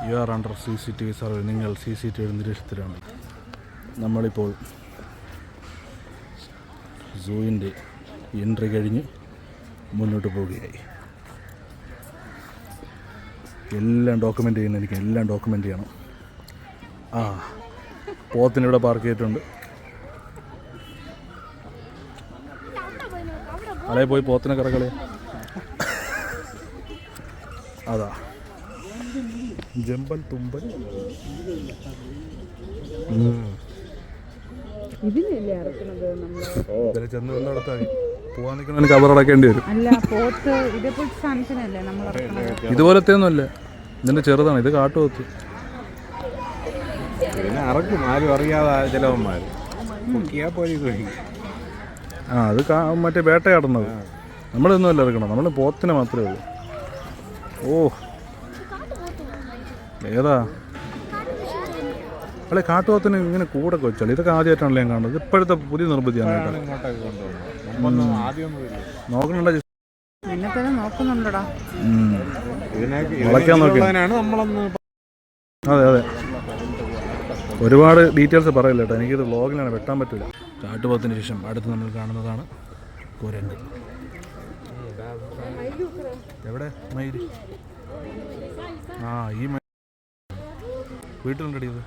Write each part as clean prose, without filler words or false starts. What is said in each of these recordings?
U are under CCTV survey. നിങ്ങൾ CCTV നിരീക്ഷണത്തിലാണ്. നമ്മളിപ്പോൾ സൂവിൻ്റെ എൻട്രി കഴിഞ്ഞ് മുന്നോട്ട് പോവുകയായി. എല്ലാം ഡോക്യുമെൻ്റ് ചെയ്യണം. എനിക്ക് എല്ലാം ഡോക്യുമെൻ്റ് ചെയ്യണം. പോത്തിനിവിടെ പാർക്ക് ചെയ്തിട്ടുണ്ട്. അളയെ പോയി പോത്തിനെ കറക്കളെ. അതാ ജമ്പൽ തുമ്പൽ. ചെന്ന് വന്നിടത്തായി പോവാൻ നിൽക്കണ കവർ അടക്കേണ്ടി വരും. ഇതുപോലത്തെ ഒന്നും അല്ല, ഇതിന്റെ ചെറുതാണ്. ഇത് കാട്ടുപോത്ത്. അറക്കും ആരും അറിയാതെ ചിലവന്മാർ. അത് മറ്റേ വേട്ടയാടുന്നത്. നമ്മളൊന്നും അല്ല ഇറക്കണം, നമ്മൾ പോത്തിനെ മാത്രമേ ഉള്ളൂ. ഓ ഏതാ അല്ലെ കാട്ടുപോത്തിന് ഇങ്ങനെ കൂടൊക്കെ വെച്ചാൽ ഇതൊക്കെ ആദ്യമായിട്ടാണല്ലോ ഞാൻ കാണുന്നത്. ഇപ്പോഴത്തെ പുതിയ നിർബന്ധിയാണ് നോക്കണുണ്ടോ? അതെ അതെ, ഒരുപാട് ഡീറ്റെയിൽസ് പറയില്ല കേട്ടോ. എനിക്കിത് വ്ളോഗിലാണ്, വെട്ടാൻ പറ്റില്ല. കാട്ടുപോത്തിന് ശേഷം അടുത്ത് നമ്മൾ കാണുന്നതാണ് കുരങ്ങ്. എവിടെ മയിൽ? ഈ മയിൽ വീട്ടിലുണ്ടടി. ഇത്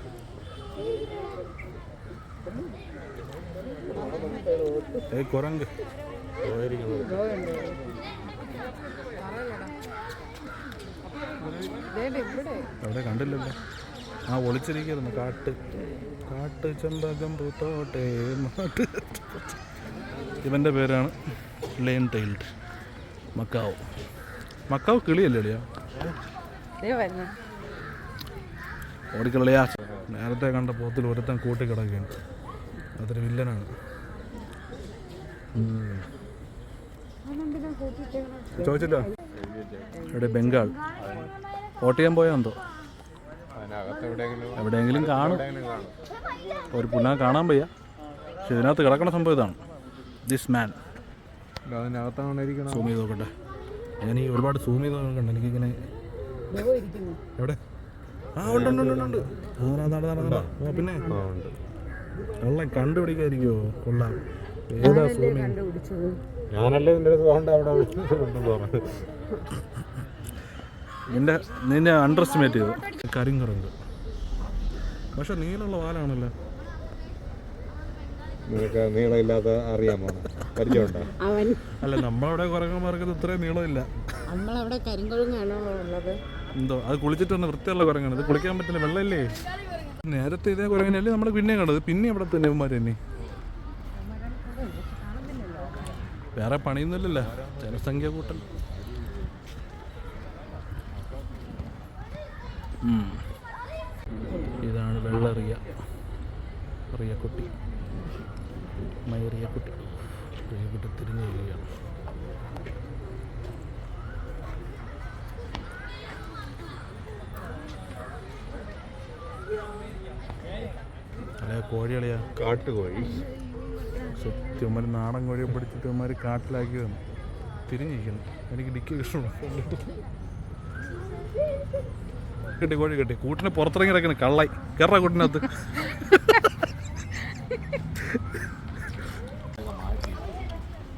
കുരങ്ങ് അവിടെ കണ്ടില്ലല്ലോ. ഒളിച്ചിരിക്കുന്നു. കാട്ട് ചെമ്പകം പൂത്തോട്ടെ മാട്ട്. ഇവൻ്റെ പേരാണ് ലയൺ ടൈൽഡ് മക്കാവ്. മക്കാവ് കിളിയല്ലേ അളിയാ? ഓടിക്കളിയാ. നേരത്തെ കണ്ട പോത്തിൽ ഒരുത്തൻ കൂട്ടിക്കിടക്കുകയാണ്. അതൊരു വില്ലനാണ്. ചോദിച്ചില്ല ഇവിടെ ബംഗാൾ വോട്ട് ചെയ്യാൻ പോയോ എന്തോ? എവിടെയെങ്കിലും കാണും. ഒരു പുണ്ണ കാണാൻ വയ്യ. പക്ഷെ ഇതിനകത്ത് കിടക്കണ സംഭവം ഇതാണ്. This man. സൂം ചെയ്ത് നോക്കട്ടെ. ഞാൻ ഈ ഒരുപാട് സൂം ചെയ്ത് നോക്കണ്ട. എനിക്കിങ്ങനെ എവിടെ ഉണ്ട്. പിന്നെ കള്ളം കണ്ടുപിടിക്കാതിരിക്കുമോ? കൊള്ളാം. ഏതാ സൂമിങ്? നിന്നെ അണ്ടർ എസ്റ്റിമേറ്റ് ചെയ്തു. കരിങ്കുറങ്ങ്. പക്ഷെ നീളമുള്ള വാലാണല്ലോ. നീളമില്ലാത്ത അറിയാമോ? പരിചയമുണ്ടോ? അല്ല, നമ്മളവിടെ കുരങ്ങന്മാർക്ക് ഇത്രയും നീളമില്ല. എന്തോ അത് കുളിച്ചിട്ട് വന്ന വൃത്തിയുള്ള കുരങ്ങാണ്. ഇത് കുളിക്കാൻ പറ്റില്ല, വെള്ളമില്ലേ. നേരത്തെ ഇതേ കുരങ്ങനല്ലേ നമ്മൾ പിന്നെയും കണ്ടത്. പിന്നെ ഇവിടെ തന്നെ ഇവന്മാർ തന്നെ. വേറെ പണിയൊന്നുമില്ലല്ലോ, ജനസംഖ്യ കൂട്ടൽ. ഇതാണ് റിയക്കുട്ടി. റിയക്കുട്ടി തിരിഞ്ഞു വരികയാണ്. അല്ലെ കോഴികളിയാ? കാട്ടുകോഴി. സത്യം, ഒരു നാടൻ കോഴിയെ പിടിച്ചിട്ട് ഇവന്മാർ കാട്ടിലാക്കിയതാണ്. തിരിഞ്ഞിരിക്കുന്നു. എനിക്ക് ഡിക്കി ഇഷ്ടമാണ്. കിട്ടി കോഴി കിട്ടി. കൂട്ടിനെ പുറത്തിറങ്ങി കിടക്കണ കള്ളായി. കയറാ കൂട്ടിനകത്ത്.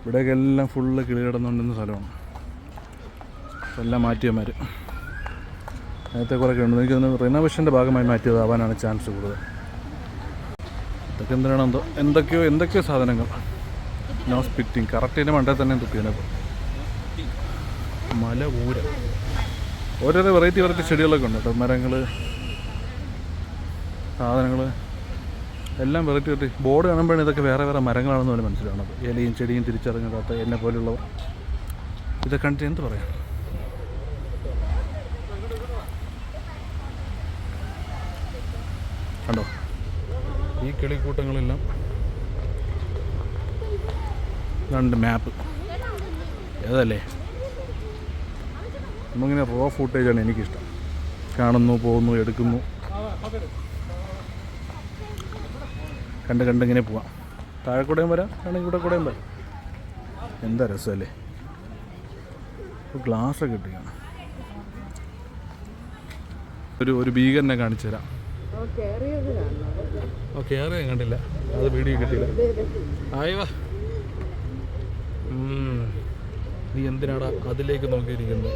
ഇവിടെയൊക്കെ എല്ലാം ഫുള്ള് കിളി കിടന്നുകൊണ്ടിരുന്ന സ്ഥലമാണ്. എല്ലാം മാറ്റിയമാർ. നേരത്തെ കുറേ ഉണ്ട്. എനിക്കൊന്ന് റിനോവേഷൻ്റെ ഭാഗമായി മാറ്റിയതാവാനാണ് ചാൻസ് കൂടുതൽ. ഇതൊക്കെ എന്തിനാണ് എന്തോ എന്തൊക്കെയോ സാധനങ്ങൾ. നോ സ്പിറ്റിങ്. കറക്റ്റിൻ്റെ മണ്ടേ തന്നെ തുപ്പിയാണ്. മല ഊര ഓരോരോ വെറൈറ്റി ചെടികളൊക്കെ ഉണ്ട് കേട്ടോ. മരങ്ങൾ, സാധനങ്ങൾ എല്ലാം വെറൈറ്റി. ബോർഡ് കാണുമ്പോഴാണ് ഇതൊക്കെ വേറെ മരങ്ങളാണെന്ന് പോലെ മനസ്സിലാവുന്നത്. ഇലയും ചെടിയും തിരിച്ചറിഞ്ഞാത്ത എന്നെ പോലുള്ളവർ ഇതൊക്കെ കണ്ടിട്ട് എന്ത് പറയാം. കണ്ടോ ഈ കിളിക്കൂട്ടങ്ങളെല്ലാം. രണ്ട് മാപ്പ് ഏതല്ലേ. നമ്മളിങ്ങനെ റോ ഫുട്ടേജാണ് എനിക്കിഷ്ടം. കാണുന്നു, പോകുന്നു, എടുക്കുന്നു, കണ്ടിങ്ങനെ പോവാം. താഴെ കൂടെയും വരാം, ആണെങ്കിൽ കൂടെയും വരാം. എന്താ രസമല്ലേ. ഗ്ലാസ്സൊക്കെ ഇട്ടിരിക്കണം. ഒരു ഭീകരനെ കാണിച്ചു തരാം. ഓക്കെ അറിയാൻ കണ്ടില്ല, അത് വീഡിയോ കിട്ടിയില്ല. ആയവാ നീ എന്തിനാടാ അതിലേക്ക് നോക്കിയിരിക്കുന്നത്?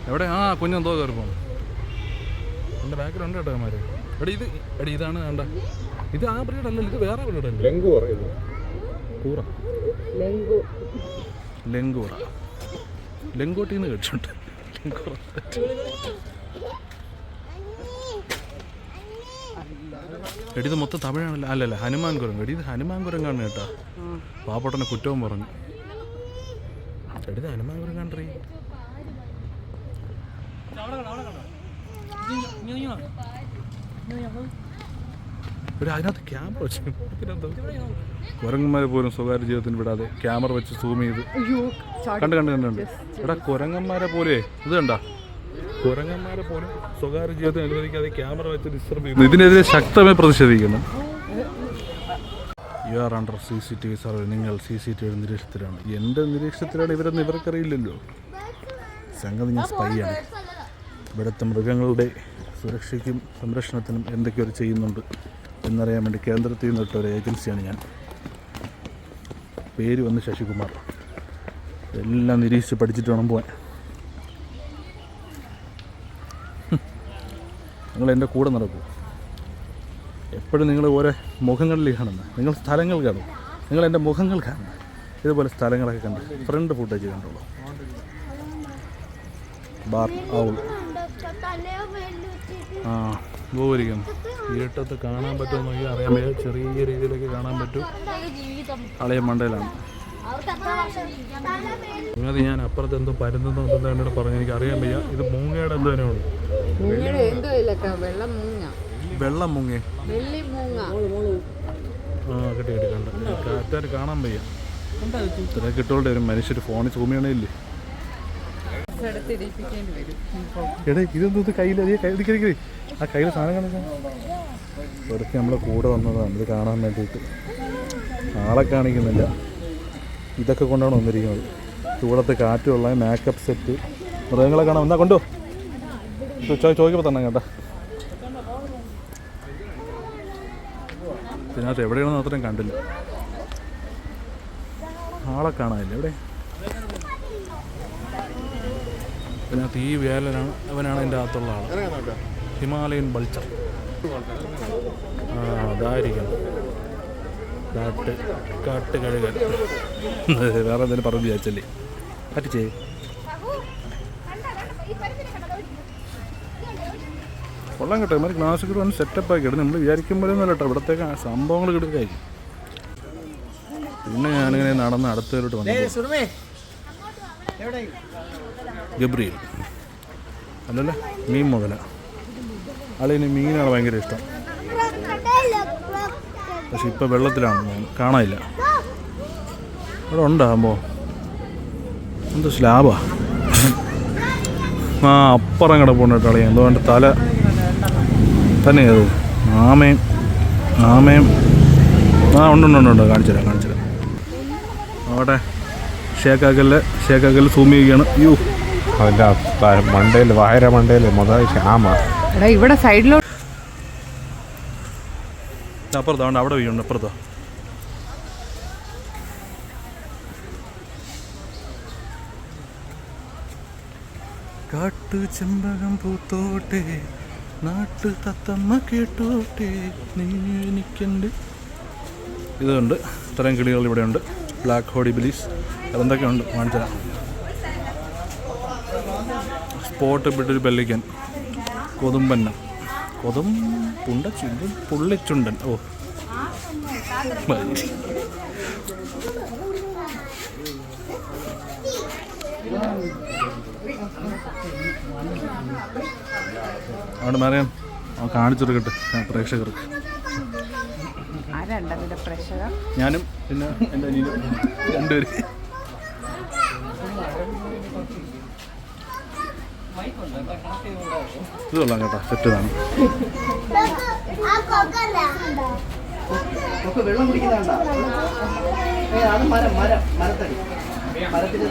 എവിടെ? ആ കുഞ്ഞെന്തോ കയറിപ്പോ എൻ്റെ ബാക്കിലുണ്ട് കേട്ടോ അവന്മാര്. ഇതാണ് വേണ്ട, ഇത് ആ ബ്രീഡല്ലല്ലോ, ഇത് വേറെ ബ്രീഡല്ലേ? കൂറ, ലെങ്കൂറ, ലെങ്കോട്ടിന്ന് കേട്ടിട്ടുണ്ട്. എടി ഇത് മൊത്തം തമിഴാണല്ലോ. അല്ലല്ല, ഹനുമാൻ കുരങ്ങ്. എടി ഇത് ഹനുമാൻ കുരങ്ങാണ് കേട്ടാ. പാവപ്പെട്ടനെ കുറ്റവും പറഞ്ഞു. എടി ഇത് ഹനുമാൻ കുരങ്ങാണ്ടീ. ഇവിടെ അതിനകത്ത് ക്യാമറ വെച്ച് കുരങ്ങന്മാരെ പോലും സ്വകാര്യ ജീവിതത്തിന് വിടാതെ ക്യാമറ വെച്ച് സൂം ചെയ്ത് കണ്ട് എടാ കുരങ്ങന്മാരെ പോലെ ഇത് കണ്ട, കുരങ്ങന്മാരെ പോലും സ്വകാര്യ ജീവിതത്തിന് അനുവദിക്കാതെ ക്യാമറ വെച്ച് ഡിസ്റ്റർബ് ചെയ്യുന്നു. ഇതിനെതിരെ ശക്തമായി പ്രതിഷേധിക്കണം. You are under CCTV survey. നിങ്ങൾ CCTV നിരീക്ഷണത്തിലാണ്. എൻ്റെ നിരീക്ഷണത്തിലാണ്. ഇവരൊന്നും ഇവർക്കറിയില്ലല്ലോ. സംഗതി ഞാൻ സ്പൈയാണ്. ഇവിടുത്തെ മൃഗങ്ങളുടെ സുരക്ഷയ്ക്കും സംരക്ഷണത്തിനും എന്തൊക്കെയോ ചെയ്യുന്നുണ്ട് എന്നറിയാൻ വേണ്ടി കേന്ദ്രത്തിൽ നിന്നിട്ട ഒരു ഏജൻസിയാണ് ഞാൻ. പേര് വന്ന് ശശികുമാർ. എല്ലാം നിരീക്ഷിച്ച് പഠിച്ചിട്ട് വേണം പോകാൻ. നിങ്ങൾ എൻ്റെ കൂടെ നടക്കൂ. എപ്പോഴും നിങ്ങൾ ഓരോ മുഖങ്ങളിൽ കാണുന്നത്, നിങ്ങൾ സ്ഥലങ്ങൾ കാണും, നിങ്ങൾ എൻ്റെ മുഖങ്ങൾ കാണുന്നത്. ഇതുപോലെ സ്ഥലങ്ങളൊക്കെ കണ്ട് ഫ്രണ്ട് ഫുട്ടേജ് കണ്ടോളൂ. ബാർ ഔൾ ആ ഗോരിക്കും ഇരുട്ടത്ത് കാണാൻ പറ്റുമോ നോക്കി അറിയാൻ പറ്റും. ചെറിയ രീതിയിലൊക്കെ കാണാൻ പറ്റും. അളയ മണ്ടയിലാണ്. അത് ഞാൻ അപ്പുറത്ത് എന്തോ പരുന്നെന്നോ എന്തോ എന്നോട് പറഞ്ഞു, എനിക്ക് അറിയാൻ വയ്യ. ഇത് മൂങ്ങയുടെ എന്തോ തന്നെയാണ്. വെള്ളം മൂങ്ങ. ആ കിട്ടി കണ്ട. കാറ്റാർ കാണാൻ വയ്യ. ഇത്ര കിട്ടോളുടെ ഒരു മനുഷ്യർ ഫോണിൽ സൂമിയണേയില്ലേ. എടേ ഇതൊന്നും കയ്യിൽ ആ കയ്യിൽ സാധനം കാണിക്കാൻ ഇടയ്ക്ക് നമ്മളെ കൂടെ വന്നതാണ് ഇത് കാണാൻ വേണ്ടിയിട്ട്. ആളെ കാണിക്കുന്നില്ല. ഇതൊക്കെ കൊണ്ടാണ് വന്നിരിക്കുന്നത്. ചൂടത്ത് കാറ്റുള്ള മേക്കപ്പ് സെറ്റ്. മൃഗങ്ങളെ കാണാൻ വന്നാൽ കൊണ്ടോ ചോദിക്കുമ്പോൾ തന്നെ കേട്ടാ. ഇതിനകത്ത് എവിടെയാണെന്ന് അത്രയും കണ്ടില്ല. ആളെ കാണാനില്ല എവിടെ. ഇതിനകത്ത് ഈ വേലനാണ്, അവനാണ് എൻ്റെ അകത്തുള്ള ആൾ. ഹിമാലയൻ ബൾച്ചർ. ആ അതായിരിക്കണം. കാട്ട് കഴുകൻ. വേറെ എന്തെങ്കിലും പറഞ്ഞു വിചാരിച്ചല്ലേ പറ്റിച്ചേ. കൊള്ളാം കേട്ടോ. ഇമാര് ക്ലാസ്സിൽ വന്ന് സെറ്റപ്പ് ആക്കി ഇടും. നമ്മൾ വിചാരിക്കുമ്പോഴൊന്നും കേട്ടോ ഇവിടത്തേക്ക് സംഭവങ്ങൾ കിടക്കായിരിക്കും. പിന്നെ ഞാനിങ്ങനെ നടന്ന് അടുത്തവരോട്ട് വന്നു. ഗബ്രിയേൽ അല്ലല്ലേ, മീൻ മുതല. ആളിന് മീനാണ് ഭയങ്കര ഇഷ്ടം. പക്ഷെ ഇപ്പം വെള്ളത്തിലാണ് കാണാനില്ല. ഇവിടെ ഉണ്ടാകുമ്പോൾ എന്തോ സ്ലാബാ. ആ അപ്പുറം കിടപ്പുണ്ട് കേട്ടോ. എന്തോ എൻ്റെ തല തന്നെ അത് ആമയും ആ ഉണ്ട് കാണിച്ചു തരാം. അവിടെ ഷേക്കാക്കല് സൂം ചെയ്യുകയാണ്. യു അതിൻ്റെ മണ്ടയിൽ വായര മണ്ടയിൽ മൊത്തം ശ്യാമ. ഇവിടെ സൈഡിലോ അപ്പുറത്താ അവിടെ വീഴുണ്ട്. അപ്പുറത്താ കാട്ടു ചെമ്പകം പൂത്തോട്ടെ, നാട്ടു തത്തമ്മ കേട്ടോട്ടെ, നീ എനിക്കുണ്ട്. ഇതുണ്ട്. ഇത്രയും കിളികൾ ഇവിടെ ഉണ്ട്. ബ്ലാക്ക് ഹോഡിബിലീസ് അതെന്തൊക്കെ ഉണ്ട് കാണിച്ചു തരാം. സ്പോട്ട് പിട്ടൊരു പെല്ലിക്കൻ, കൊതുമ്പന്നം, പുള്ളിച്ചുണ്ടൻ. ഓ അവിടെ മാറിയാൻ കാണിച്ചെടുക്കട്ടെ പ്രേക്ഷകർക്ക്. ഞാനും പിന്നെ എൻ്റെ അനിയനും രണ്ടുപേര്. ഇത് കൊള്ളാം കേട്ടോ, സെറ്റ് ആണ്. വെള്ളം കുടിക്കുന്നതാ. അത് മരത്തടി മരത്തിന്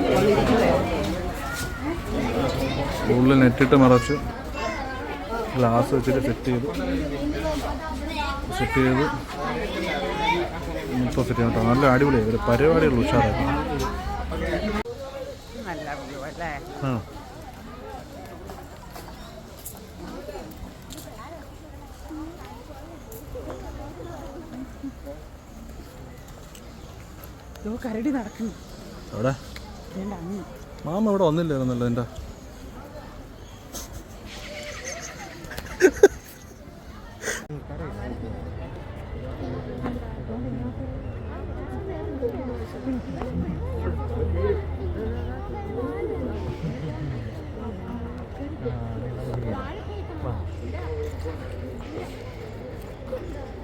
ഉള്ളിൽ നെറ്റിട്ട് മറച്ച് ഗ്ലാസ് വെച്ചിട്ട് സെറ്റ് ചെയ്ത് ഇപ്പോൾ സെറ്റ് ചെയ്യണം കേട്ടോ. നല്ല അടിപൊളിയായി ഒരു പരിപാടിയുള്ള ഉഷാറായിരുന്നു. ആ കരടി നടക്കുന്നു. അവിടെ മാമ ഇവിടെ വന്നില്ലായിരുന്നല്ലോ എൻ്റെ.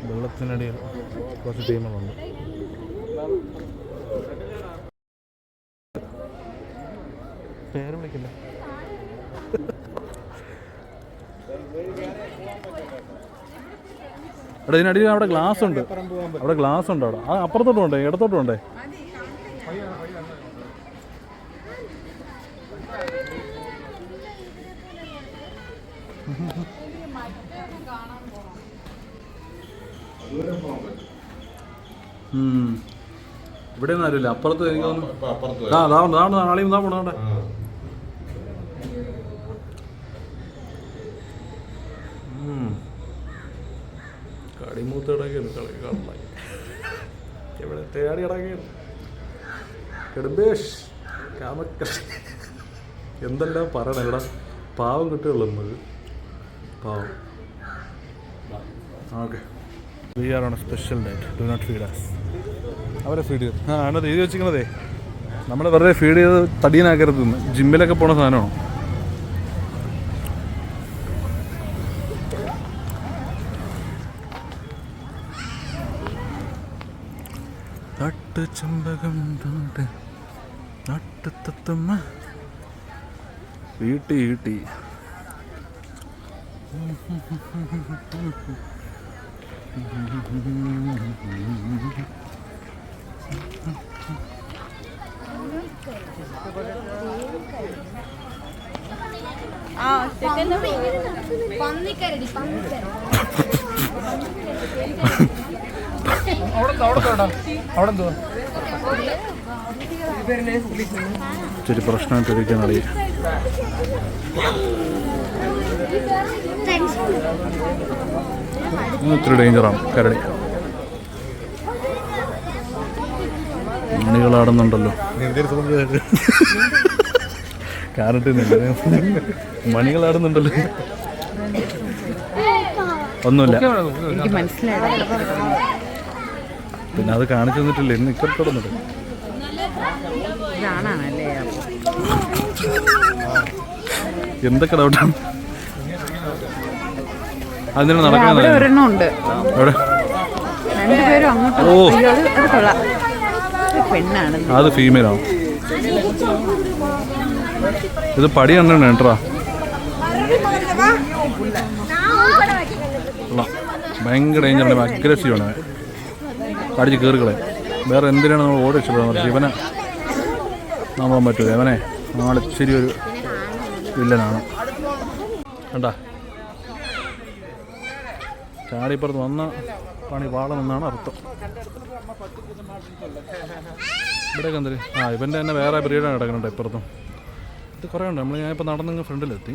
വെള്ളത്തിനടിയിൽ കുറച്ച് ടീമുകളുണ്ട്. പേര് വിളിക്കില്ല. അവിടെ ഇതിനടിയിൽ അവിടെ ഗ്ലാസ് ഉണ്ട്. അവിടെ ഗ്ലാസ് ഉണ്ട്. അവിടെ ആ അപ്പുറത്തോട്ടും ഉണ്ടേ ഇടത്തോട്ടും ഉണ്ടേ. ഇവിടെ ഒന്നും ആരുമില്ല. അപ്പുറത്ത് എനിക്ക് തോന്നുന്നു നാളെയും ഇതാ പോണോട്ടെ. കടിമൂത്ത് കിടക്കുന്നു കളി ഇവിടെ തേടി കിടക്കുന്നു. കെടുമ്പേഷ് കാമക്കൃഷി എന്തെല്ലാം പറയണം. ഇവിടെ പാവം കുട്ടികളുള്ളത് നമുക്ക് പാവം. Okay we are on a special date. Do not feed us. അവരെ ഫീഡ് ചെയ്തു. അതിനകത്ത് എഴുതി വെച്ചിരിക്കുന്നതേ നമ്മൾ വെറുതെ ഫീഡ് ചെയ്ത് തടീനാക്കരുത്. ജിമ്മിലൊക്കെ പോണ സാധനമാണ്. തട്ട് ചെമ്പകം നട്ടുത്തമ്മ വീട്ടി വീട്ടി. പന്നിക്കരടി ഇച്ചിരി പ്രശ്നമായിട്ടിരിക്കാൻ അറിയാം. ഇത്തിരി ഡേഞ്ചറാണ് കരടി. മണികളാടുന്നുണ്ടല്ലോ. കാരട്ടിന്നില്ല മണികളാടുന്നുണ്ടല്ലോ. ഒന്നുമില്ല. എനിക്ക് മനസ്സിലായി. പിന്നെ അത് കാണിച്ചു തന്നിട്ടില്ല. ഇന്ന് ഇക്കത്തോടുന്നുണ്ട്. ഇതാണല്ലേ എന്തൊക്കെ ഡൗട്ടാണ് അതിന് നടക്കുന്നത്. അവിടെ ഒരെണ്ണം ഉണ്ട്. എവിടെ? രണ്ടുപേരും അങ്ങോട്ട്. അത് കൊള്ളാം. പെണ്ണാണ്. അത് ഫീമെയിലാണ്. ഇത് പടി എണ്ണ കേട്ടോ. ഭയങ്കര ഡേഞ്ചറാണ്. അഗ്രസീവാണ്. കടിച്ച് കയറുകളെ. വേറെ എന്തിനാണ് നമ്മൾ ഓടി ഇഷ്ടപ്പെടുന്നത്? ഇവനെ നോക്കാൻ പറ്റൂല. ഇവനെ നാളിച്ചിരി ഒരു വില്ലനാണ്. കണ്ടാ ചാടിപ്പുറത്ത് വന്ന പണി പാളമെന്നാണ് അർത്ഥം. ഇവിടെയൊക്കെ എന്തൊരു ഇവൻ്റെ തന്നെ വേറെ ബ്രീഡാണ് കിടക്കുന്നുണ്ട് ഇപ്പുറത്തും. ഇത് കുറേ ഉണ്ട്. ഞാനിപ്പോൾ നടന്നിങ്ങ് ഫ്രണ്ടിലെത്തി.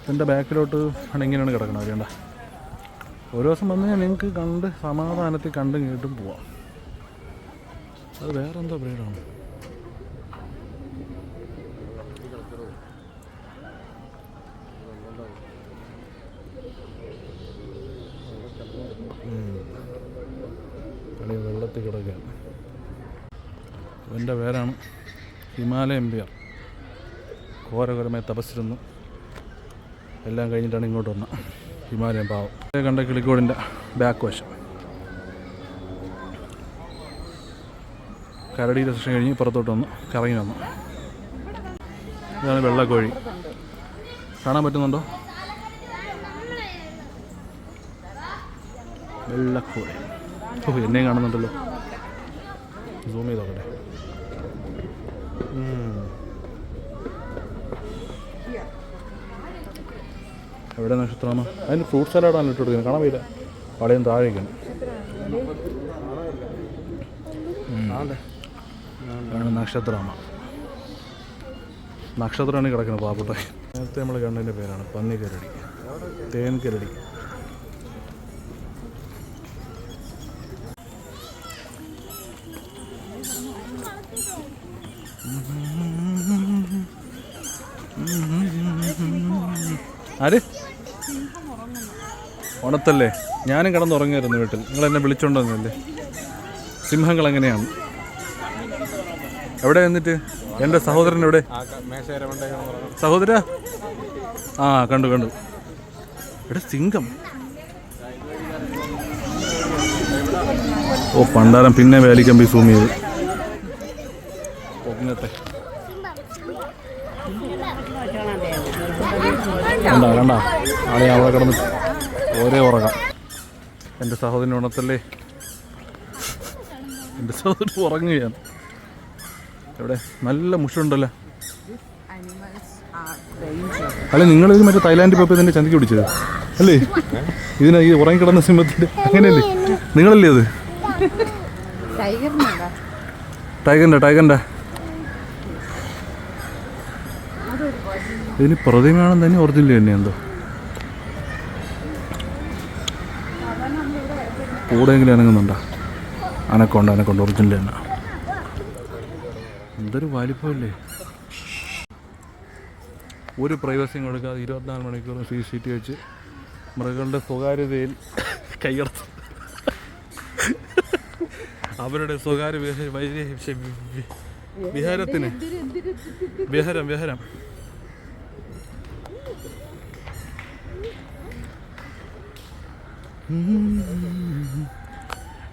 ഇതിൻ്റെ ബാക്കിലോട്ട് ആണ് ഇങ്ങനെയാണ് കിടക്കുന്നത്. അറിയണ്ട. ഒരു ദിവസം വന്ന് ഞാൻ നിങ്ങൾക്ക് കണ്ട് സമാധാനത്തിൽ കണ്ടും കേട്ടും പോവാം. അത് വേറെ എന്തോ ബ്രീഡാണ്. കളി വെള്ളത്തിൽ കിടക്കുകയാണ്. എൻ്റെ പേരാണ് ഹിമാലയൻ ബിയർ. ഘോരഘോരമായി തപസ്സിരുന്നു എല്ലാം കഴിഞ്ഞിട്ടാണ് ഇങ്ങോട്ട് വന്നത്. ഹിമാലയൻ പാവം. കണ്ട കിളിക്കോടിൻ്റെ ബാക്ക് വശം. കരടിയുടെ സെഷൻ കഴിഞ്ഞ് പുറത്തോട്ട് വന്നു കറങ്ങി വന്നു. ഇതാണ് വെള്ളക്കോഴി. കാണാൻ പറ്റുന്നുണ്ടോ? വെള്ളക്കോഴി. ഓ എന്നെയും കാണുന്നുണ്ടല്ലോ. സൂം ചെയ്തോട്ടെ. എവിടെ നക്ഷത്രമാമ? അതിന് ഫ്രൂട്ട് സലാഡാണ് ഇട്ട് കൊടുക്കുന്നത്. കാണാൻ വയ്യില്ല, വളയും താഴേക്കാണ്. ആണ് നക്ഷത്രമാമ. നക്ഷത്രമാണ് കിടക്കുന്നത് പാവപ്പെട്ട. നേരത്തെ നമ്മൾ കണ്ടതിൻ്റെ പേരാണ് പന്നിക്കരടി, തേൻകരടി. ആര് ഉണത്തല്ലേ? ഞാനും കിടന്നുറങ്ങായിരുന്നു വീട്ടിൽ. നിങ്ങളെന്നെ വിളിച്ചോണ്ടെന്നല്ലേ? സിംഹങ്ങൾ എങ്ങനെയാണ്? എവിടെ എന്നിട്ട് എൻ്റെ സഹോദരൻ എവിടെ? സഹോദര ആ കണ്ടു ഇവിടെ സിംഹം. ഓ പണ്ടാരം പിന്നെ വേലിക്കമ്പി സൂം ചെയ്ത് ഇങ്ങനത്തെ കണ്ട ആളെ അവിടെ കിടന്ന് ഒരേ ഉറങ്ങാം. എൻ്റെ സഹോദരൻ ഉണത്തല്ലേ? എൻ്റെ സഹോദരൻ ഉറങ്ങുകയാണ്. എവിടെ നല്ല മുഷുണ്ടല്ലോ. അല്ല നിങ്ങളിത് മറ്റേ തായ്ലാൻഡിൽ പോയപ്പോൾ ഇതിൻ്റെ ചന്തിക്ക് പിടിച്ചത് അല്ലേ? ഇതിനാ ഈ ഉറങ്ങിക്കിടന്ന സിംഹത്തിൻ്റെ അങ്ങനെയല്ലേ? നിങ്ങളല്ലേ അത്? ടൈഗറിൻ്റെ ഇതിന് പ്രതിമയാണെന്ന് തന്നെ ഒറിജിനൽ തന്നെ എന്തോ കൂടെയെങ്കിലും അനങ്ങുന്നുണ്ടോ? അനക്കൊണ്ട് ഒറിജിനൽ തന്നെ. എന്തൊരു വലിപ്പമല്ലേ! ഒരു പ്രൈവസിയും കൊടുക്കാതെ 24 മണിക്കൂറും CCTV വെച്ച് മൃഗങ്ങളുടെ സ്വകാര്യതയിൽ കൈയടത്ത് അവരുടെ സ്വകാര്യ വിഹാരത്തിന് വിഹാരം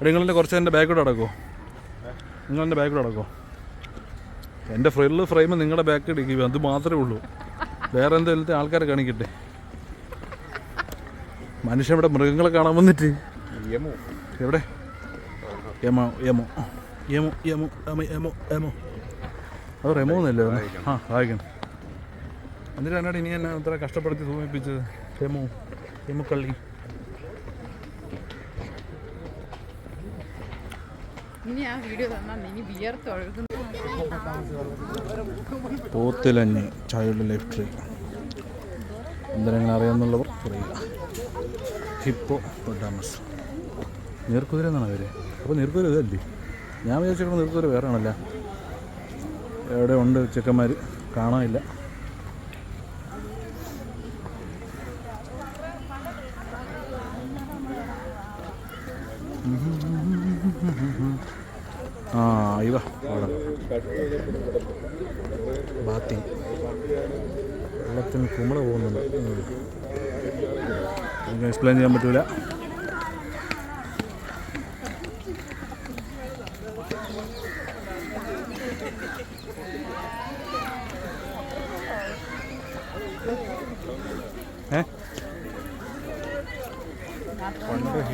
നിങ്ങളുടെ കുറച്ച് എൻ്റെ ബാക്കോട്ട് അടക്കോ? നിങ്ങളെൻ്റെ ബാക്കോട്ട് അടക്കോ? എൻ്റെ ഫ്രെയിം നിങ്ങളുടെ ബാക്ക് ഇടിക്കുക, അത് മാത്രമേ ഉള്ളൂ. വേറെ എന്തെങ്കിലും ആൾക്കാരെ കാണിക്കട്ടെ. മനുഷ്യൻ ഇവിടെ മൃഗങ്ങളെ കാണാൻ വന്നിട്ട് എവിടെ? യമോ അത് റെമോ എന്നല്ലേ? ആ വായിക്കണം. എന്നിട്ട് എന്നാണ് ഇനി എന്നെ ഇത്ര കഷ്ടപ്പെടുത്തി സൂചിപ്പിച്ചത്? യമോ കള്ളി. പോത്തിലഞ്ഞി ചൈൽഡ് ലൈഫ് ട്രീ എന്തെങ്കിലും അറിയാമെന്നുള്ളവർ പറയുക. ഹിപ്പോ പൊട്ടാമസ് നീർക്കുതിര എന്നാണ് പേര്. അപ്പോൾ നീർക്കുതിര ഇതല്ലേ? ഞാൻ വിചാരിച്ചിട്ട് നീർക്കുതിര വേറെ ആണല്ലോ. എവിടെ ഉണ്ട് ചെക്കന്മാർ? കാണാനില്ല. ആ ഇവ ബാത്തി വെള്ളത്തിന് കുമ്പള പോകുന്നുണ്ട്. എനിക്ക് എക്സ്പ്ലെയിൻ ചെയ്യാൻ പറ്റൂല.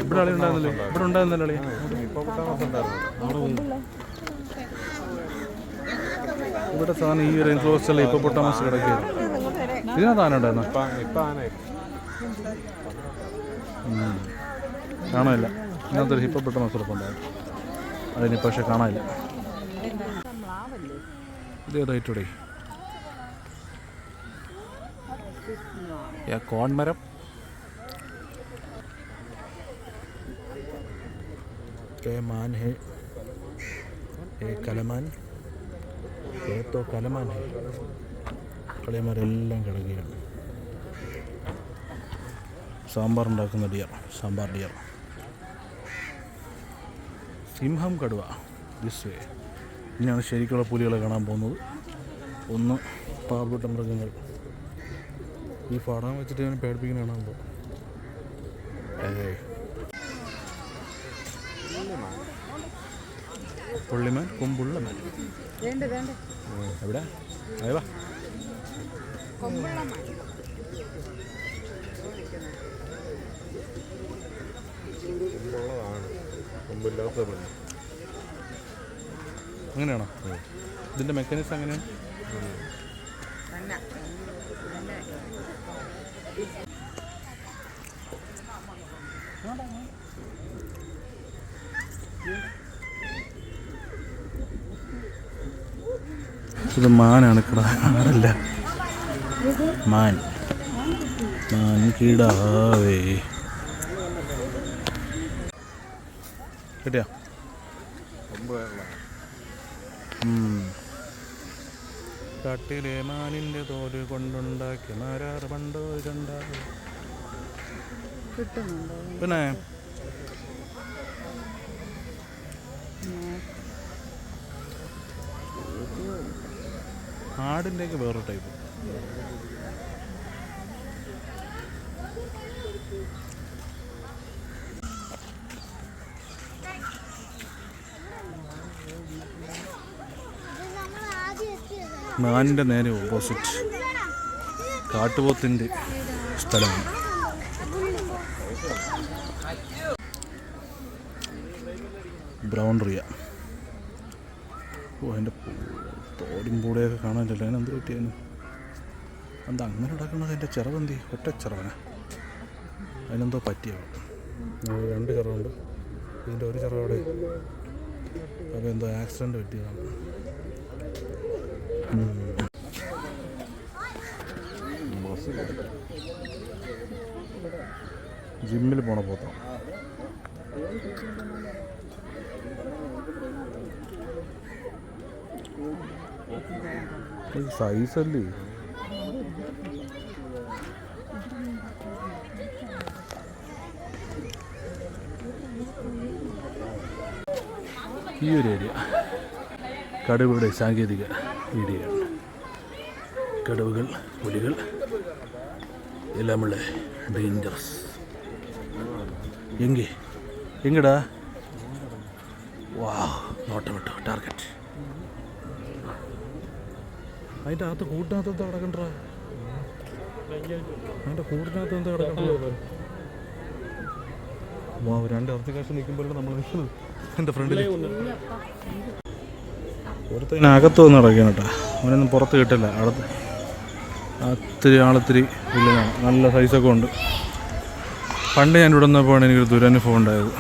ഇവിടെ ആളി ഉണ്ടായിരുന്നല്ലോ. ഇവിടെ ഉണ്ടായിരുന്നല്ലോ അളി. ഇവിടെ സാധനം ഈ റെയിൻ ഫോറസ്റ്റല്ലേ ഹിപ്പോപ്പൊട്ടാമസ് കിടക്കുകയാണ്. ഇതിനകത്ത് ആന ഉണ്ടായിരുന്നു? കാണാനില്ല. ഇതിനകത്തൊരു ഹിപ്പോപ്പൊട്ടാമസ് ഉറപ്പുണ്ടായിരുന്നു. അതിന് പക്ഷെ കാണാനില്ല. ഇതേതായിട്ടൂടെ കോൺമരം. मान है കലമാൻ. ഏത്തോ കലമാൻ ഹെ. കളിയന്മാരെല്ലാം കിടക്കുകയാണ്. സാമ്പാർ ഉണ്ടാക്കുന്ന സാമ്പാർ ഡിയർ. സിംഹം കടുവ ദിസ് വേ. ഇനിയാണ് ശരിക്കുള്ള പുലികളെ കാണാൻ പോകുന്നത്. ഒന്ന് പാവപ്പെട്ട മൃഗങ്ങൾ. ഈ പാടാൻ വെച്ചിട്ട് ഞാൻ പേടിപ്പിക്കുന്നതാണോ? പുള്ളിമാൻ കൊമ്പുള്ളമാൻ. എവിടെ? അയവാ അങ്ങനെയാണോ? ഇതിൻ്റെ മെക്കാനിസം അങ്ങനെയാണ്. ഇത് മാനാണ് ആടല്ല മാൻ കിടാവേ കിട്ടിയ കാട്ടിലെ മാനിൻ്റെ തോല് കൊണ്ടുണ്ടാക്കി മാരാറ് പണ്ടോ കണ്ടാവും. പിന്നെ ആടിൻ്റെയൊക്കെ വേറൊരു ടൈപ്പ്. മാനിൻ്റെ നേരെ ഓപ്പോസിറ്റ് കാട്ടുപോത്തിൻ്റെ സ്ഥലമാണ്. ബ്രൗൺ റിയ. ഓ അതിൻ്റെ തോടും പൂടെയൊക്കെ കാണാനില്ല. അതിനെന്ത് പറ്റിയാലും എന്താ അങ്ങനെ കിടക്കുന്നത്? അതിൻ്റെ ചിറവെന്തി ഒറ്റ ചിറവന. അതിനെന്തോ പറ്റിയാണ്. രണ്ട് ചിറവുണ്ട്. ഇതിൻ്റെ ഒരു ചിറവ് അവിടെ അപ്പോൾ എന്തോ ആക്സിഡൻറ്റ് പറ്റിയതാണ്. ജിമ്മിൽ പോണ പോത്താം. സൈസല്ലേ ഈ ഒരു ഏരിയ കടുവയുടെ സാങ്കേതിക ഏരിയയാണ്. കടുവകൾ, പുലികൾ എല്ലാമുള്ള ഡേഞ്ചറസ്. എങ്ങടാ? വാ, നോട്ടം വിട്ടു ടാർഗറ്റ്. അതിൻ്റെ അകത്ത് കൂട്ടിനകത്ത് എന്താ കിടക്കണ്ട? അതിൻ്റെ കൂട്ടിനകത്ത് എന്താ കിടക്കണ്ടോ? വാ, രണ്ട് ഇറച്ചിക്കാശ് നിൽക്കുമ്പോഴാണ് നമ്മൾ നിൽക്കുന്നത്. എൻ്റെ ഫ്രണ്ടിൽ ഒരുത്തതിനകത്ത് വന്ന് കിടക്കുകയാണ് കേട്ടോ. അവനൊന്നും പുറത്ത് കിട്ടില്ല. അടുത്ത് ആളത്തിരി ഉള്ളിലാണ്. നല്ല സൈസൊക്കെ ഉണ്ട്. പണ്ട് ഞാൻ ഇവിടെ വന്നപ്പോഴാണ് എനിക്കൊരു ദുരനുഭവം ഉണ്ടായത്.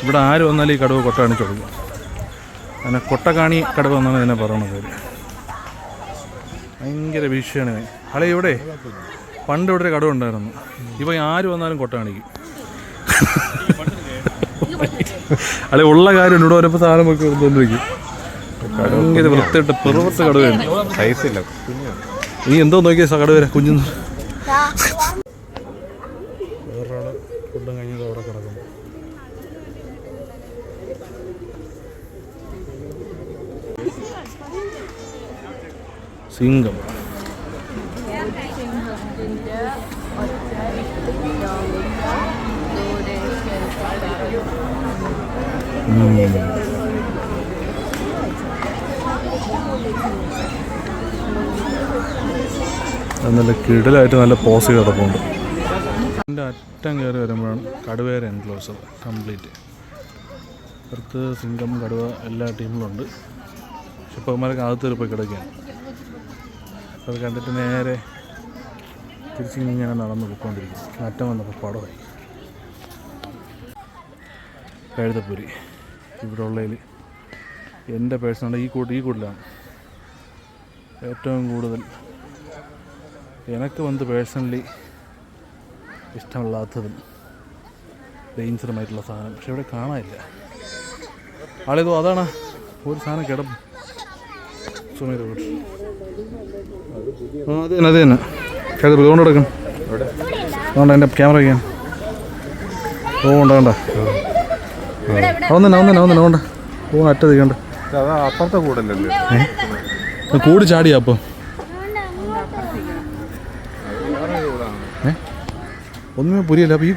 ഇവിടെ ആര് വന്നാലും ഈ കടുവ കൊട്ട കാണിച്ചു കൊടുക്കും. അങ്ങനെ കൊട്ടക്കാണി കടുവ എന്നാണ് ഇതിനെ പറയണത്. ഭയങ്കര ഭീഷണിയാണ്. അല്ലെ ഇവിടെ പണ്ട് ഇവിടെ ഒരു കടുവ ഉണ്ടായിരുന്നു. ഇപ്പം ആര് വന്നാലും കൊട്ട കാണിക്കും. അല്ലെ ഉള്ള കാര്യം ഇവിടെ വരുമ്പോൾ സാധനം ഒക്കെ എടുത്തുകൊണ്ടിരിക്കും. ഭയങ്കര വൃത്തിയിട്ട് പെറുപത്ത് കടുവയാണ്. സൈസില്ല. നീ എന്തോ നോക്കിയ കടുവ കുഞ്ഞു. വേറൊരാൾ ഫുഡും കഴിഞ്ഞത് അവിടെ കിടക്കുന്നു. സിംഗം. നല്ല കിടലായിട്ട് നല്ല പോസ് കിടപ്പുണ്ട്. അതിൻ്റെ അറ്റം കയറി വരുമ്പോഴാണ് കടുവയുടെ എൻക്ലോസർ കംപ്ലീറ്റ്. അടുത്ത് സിംഗം, കടുവ എല്ലാ ടീമിലുണ്ട്. പക്ഷെ ഇപ്പോൾ അവന്മാരൊക്കെ അകത്ത് പോയി കിടക്കുകയാണ്. അത് കണ്ടിട്ട് നേരെ തിരിച്ചിങ്ങനെ നടന്ന് പോയിക്കൊണ്ടിരിക്കും. അറ്റം വന്നപ്പോൾ പടമായി. കഴുതപ്പുരി ഇവിടെ ഉള്ളതിൽ എൻ്റെ പേഴ്സണൽ ഈ കൂട്ടിലാണ് ഏറ്റവും കൂടുതൽ എനിക്ക് വന്ന് പേഴ്സണലി ഇഷ്ടമല്ലാത്തതും ഡേഞ്ചറുമായിട്ടുള്ള സാധനം. പക്ഷെ ഇവിടെ കാണാനില്ല. ആളേതോ അതാണ് ഒരു സാധനം കിടന്നു. സുമേര അത് തന്നെ കരുത് കൊണ്ട് എടുക്കണം. അതുകൊണ്ട് എൻ്റെ ക്യാമറ വയ്ക്കാൻ. ഓ ഉണ്ട വേണ്ട. അവന്നെ ഓ അറ്റ തീക്കണ്ട. അപ്പുറത്തെ കൂടല്ലേ കൂടി ചാടിയാ അപ്പം. ഒന്നുമേ പുരിയല്ല. അപ്പം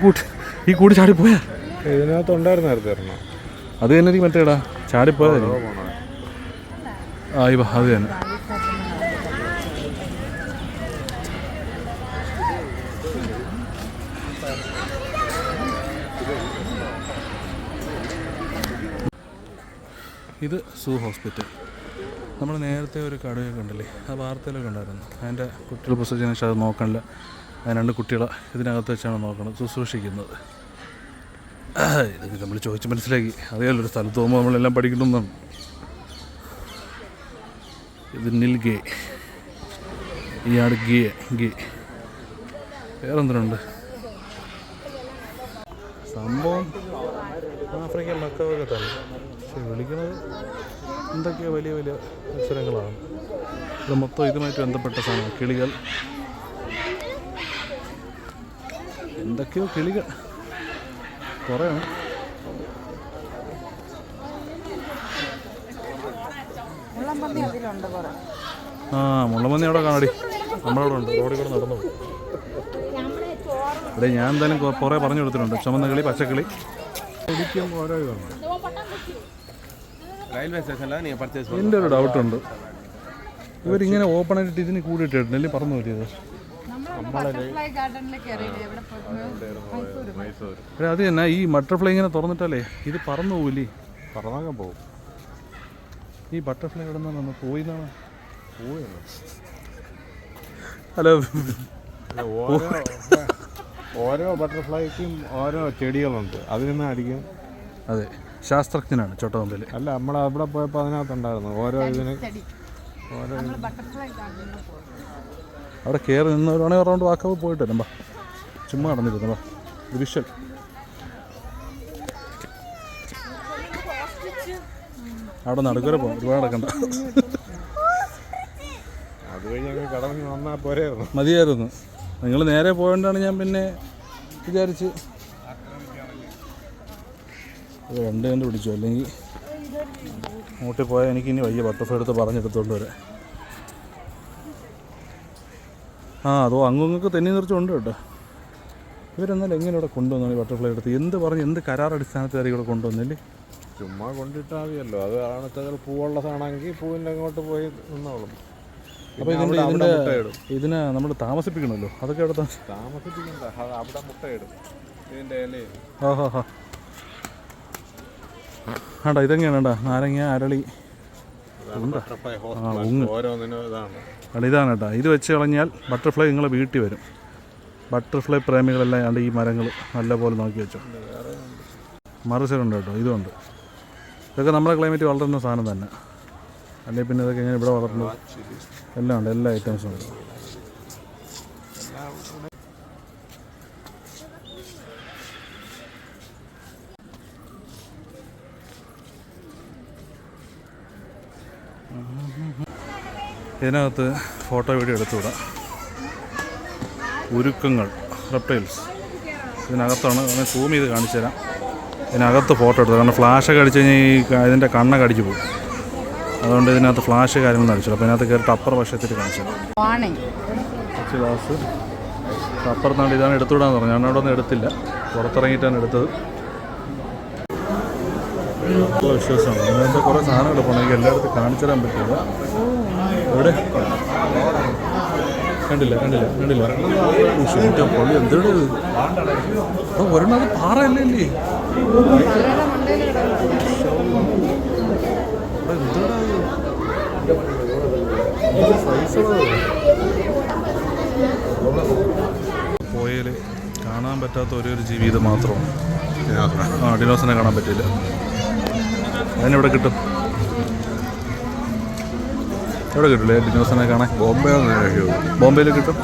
ഈ കൂടി ചാടിപ്പോയാ. ഇതിനകത്ത് ഉണ്ടായിരുന്നായിരുന്നു. അത് തന്നെ എനിക്ക് മറ്റേടാ ചാടിപ്പോയതല്ലേ. ആ ഇവ അത് തന്നെ. ഇത് സൂ ഹോസ്പിറ്റൽ. നമ്മൾ നേരത്തെ ഒരു കടുവയൊക്കെ ഉണ്ടല്ലേ, ആ വാർത്തയിലൊക്കെ ഉണ്ടായിരുന്നു. അതിൻ്റെ കുട്ടികൾ പ്രസവിച്ചതിന് ശേഷം അത് നോക്കണില്ല. ആ രണ്ട് കുട്ടികളെ ഇതിനകത്ത് വെച്ചാണ് നോക്കുന്നത്, ശുശ്രൂഷിക്കുന്നത്. ഇതൊക്കെ നമ്മൾ ചോദിച്ച് മനസ്സിലാക്കി. അറിയാമല്ലോ, ഒരു സ്ഥലത്ത് പോകുമ്പോൾ നമ്മളെല്ലാം പഠിക്കണമെന്നാണ്. ഇത് നിൽഗേ, ഇയാട് ഗേ ഗേ. വേറെന്തിനുണ്ട് സംഭവം? ആഫ്രിക്കൻ മക്കവൊക്കെ തന്നെ, പക്ഷെ വിളിക്കുന്നത് എന്തൊക്കെയോ വലിയ വലിയ അക്ഷരങ്ങളാണ്. ഇത് മൊത്തം ഇതുമായിട്ട് ബന്ധപ്പെട്ട സാധനം. കിളികൾ, എന്തൊക്കെയോ കിളികൾ കുറേയാണ്. ആ മുള്ളമ്പന്നി അവിടെ കാണടി, നമ്മളവിടെ ഉണ്ട്. റോഡിൽ കൂടെ നടന്നു പോകും. ഇവിടെ ഞാൻ എന്തായാലും കുറേ പറഞ്ഞു കൊടുത്തിട്ടുണ്ട്. ചുമന്ന കിളി, പച്ചക്കിളി. ഓരോ ഇതാണ്. റെയിൽവേ സ്റ്റേഷനിലാണ് നീ പർച്ചേസ്. എൻ്റെ ഒരു ഡൗട്ടുണ്ട്, ഇവരിങ്ങനെ ഓപ്പൺ ആയിട്ട് ഇതിന് കൂടിയിട്ടുണ്ട് അല്ലേ പറന്നു പറ്റിയത്? അത് തന്നെ, ഈ ബട്ടർഫ്ലൈ ഇങ്ങനെ തുറന്നിട്ടല്ലേ ഇത് പറന്നു പോവില്ലേ? പറന്നൊക്കെ പോകും. ഈ ബട്ടർഫ്ലൈ ഇവിടെ നിന്നാണ് പോയിന്നാണ്. ഹലോ, ഓരോ ബട്ടർഫ്ലൈക്കും ഓരോ ചെടികളുണ്ട്, അതിൽ നിന്ന് അടിക്കും. അതെ, ശാസ്ത്രജ്ഞനാണ് ചോട്ടതമ്പയിൽ. അല്ല, നമ്മൾ അവിടെ പോയപ്പോൾ അതിനകത്തുണ്ടായിരുന്നു ഓരോ ഇതിന് ഓരോ. അവിടെ കയറി നിന്നവരാണെങ്കിൽ ഒരു റൗണ്ട് വാക്കപ്പ് പോയിട്ട് വരാം. ബാ, ചുമ്മാ നടന്നിരുന്നു. ബാ, വിഷ്വൽ. അവിടെ നടുക്കരെ പോകാം, ഒരുപാട് നടക്കണ്ട. അതുവഴി ഞങ്ങൾ കടന്നു വന്നാൽ പോരായിരുന്നു. മതിയായിരുന്നു. നിങ്ങൾ നേരെ പോയതുകൊണ്ടാണ് ഞാൻ പിന്നെ വിചാരിച്ച് രണ്ട് കണ്ട് പിടിച്ചു. അല്ലെങ്കിൽ അങ്ങോട്ട് പോയാൽ എനിക്കിനി വയ്യ ബട്ടർഫ്ലൈ എടുത്ത് പറഞ്ഞെടുത്തോണ്ട് വരാം. അതോ അങ്ങൊക്കെ തെന്നി നിറച്ചുണ്ട് കേട്ടോ. ഇവരെന്നാലും എങ്ങനെ ഇവിടെ കൊണ്ടുവന്നാണ് ഈ ബട്ടർഫ്ലൈ എടുത്ത്? എന്ത് പറഞ്ഞ്, എന്ത് കരാർ അടിസ്ഥാനത്തിൽ ഇവിടെ കൊണ്ടുവന്നില്ലേ? ചുമ്മാ കൊണ്ടിട്ടാൽ മതിയല്ലോ. അത് ആണത്തകൾ പൂവുള്ള സാധനമെങ്കിൽ പൂവിൻ്റെ അങ്ങോട്ട് പോയി നിന്നോളും. അപ്പോൾ ഇതിനെ നമ്മൾ താമസിപ്പിക്കണമല്ലോ, അതൊക്കെ അവിടെ താമസിപ്പിക്കണ്ട, അവിടെ മുട്ടയിടും ഇതിൻ്റെ ഇലയിൽ. ആണ്ടാ ഇതെങ്ങനെയാണ് കേട്ടോ, നാരങ്ങ, അരളി, ഓരോന്നിനും ഇതാണ്. ഇതാണ് കേട്ടോ. ഇത് വെച്ച് കളഞ്ഞാൽ ബട്ടർഫ്ലൈ നിങ്ങളെ വീട്ടിൽ വരും. ബട്ടർഫ്ലൈ പ്രേമികളെല്ലാം ആണ്ട് ഈ മരങ്ങൾ നല്ലപോലെ നോക്കി വെച്ചോ. മറുചരുണ്ട് കേട്ടോ, ഇതുണ്ട്. ഇതൊക്കെ നമ്മുടെ ക്ലൈമറ്റ് വളരുന്ന സാധനം തന്നെ. അല്ലെങ്കിൽ പിന്നെ ഇതൊക്കെ എങ്ങനെ ഇവിടെ വളർന്നു? എല്ലാം ഉണ്ട്, എല്ലാ ഐറ്റംസും ഉണ്ട്. ഇതിനകത്ത് ഫോട്ടോ വീഡിയോ എടുത്തുവിടാം. ഉരുക്കങ്ങൾ, റെപ്റ്റൈൽസ് ഇതിനകത്താണ്. ഞാൻ സൂം ചെയ്ത് കാണിച്ചു തരാം. ഇതിനകത്ത് ഫോട്ടോ എടുത്തു, കാരണം ഫ്ലാഷൊക്കെ അടിച്ച് കഴിഞ്ഞാൽ ഈ ഇതിൻ്റെ കണ്ണൊക്കെ അടിച്ചു പോകും. അതുകൊണ്ട് ഇതിനകത്ത് ഫ്ലാഷ് കാര്യങ്ങളൊന്നും അടിച്ചില്ല. അപ്പോൾ ഇതിനകത്ത് കയറിയിട്ട് അപ്പുറം വശത്തിൽ കാണിച്ചു തരാം. ഗ്ലാസ് അപ്പുറത്താണ്. ഇതാണ് എടുത്തുവിടാന്ന് പറഞ്ഞു. ഞാൻ അവിടെ ഒന്നും എടുത്തില്ല, പുറത്തിറങ്ങിയിട്ടാണ് എടുത്തത്. വിശ്വാസമാണ്. ഇതിനകത്ത് കുറേ സാധനങ്ങൾ പോകണം, എനിക്ക് എല്ലായിടത്തും കാണിച്ചു തരാൻ പറ്റില്ല. എവിടെ കണ്ടില്ല പൊള്ളി എന്താണ് ഒരെണ്ണം? അത് പാറയല്ലേ? പോയാൽ കാണാൻ പറ്റാത്ത ഒരേ ഒരു ജീവി ഇത് മാത്രമാണ്. ഡിനോസിനെ കാണാൻ പറ്റില്ല. അതിനെവിടെ കിട്ടും? എവിടെ കിട്ടില്ലേ ഡിനോസിനെ കാണാൻ? ബോംബെയിൽ കിട്ടും.